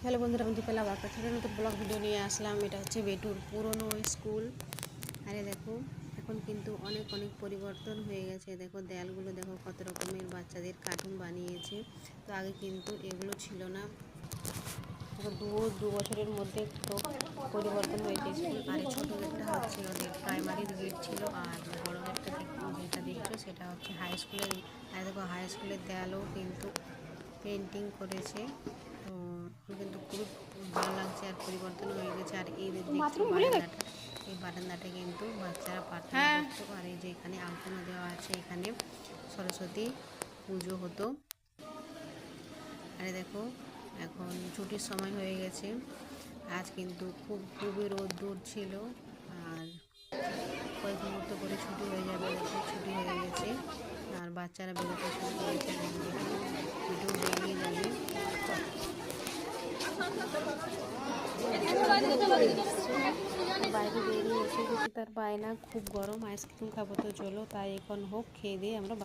Hello বন্ধুরা, আমি দীপালা বাঁকা ছোটো নতুন ব্লগ ভিডিও নিয়ে আসলাম। এটা হচ্ছে বেটুর পুরনো স্কুল। আরে দেখো, এখন কিন্তু অনেক অনেক পরিবর্তন হয়ে গেছে। দেখো দেয়ালগুলো দেখো, কত রকমের বাচ্চাদের কার্টুন বানিয়েছে। তো আগে কিন্তু এগুলো ছিল না। দেখো দু বছরের মধ্যে তো পরিবর্তন হয়েছে স্কুল। আর এই ছোটো গেটটা হচ্ছে ওদের প্রাইমারির গেট ছিল, আর বড়ো গেটটা যেটা দেখছো সেটা হচ্ছে হাই স্কুলের। আর দেখো হাই স্কুলের দেয়ালও কিন্তু পেন্টিং করেছে। তো কিন্তু খুব ভালো লাগছে, আর পরিবর্তন হয়ে গেছে। আর এই দেখছো বারান্দাটা, এই বারান্দাটা কিন্তু বাচ্চারা প্রার্থনা করতো। আর এই যে এখানে আলপনা দেওয়া আছে, এখানে সরস্বতী পুজো হতো। আরে দেখো, এখন ছুটির সময় হয়ে গেছে। আজ কিন্তু খুবই রোদ্দুর ছিল, আর কয়েক মুহূর্ত করে ছুটি হয়ে যাবে। দেখো ছুটি হয়ে গেছে, আর বাচ্চারা বেরোতে শুরু করেছে। একটু বেরিয়ে যাবে। বাইরে বেরিয়ে এসে দেখি তার বায়না খুব গরম আইসক্রিম খাবো। তো চলো, তাই এখন হোক, খেয়ে দিয়ে আমরা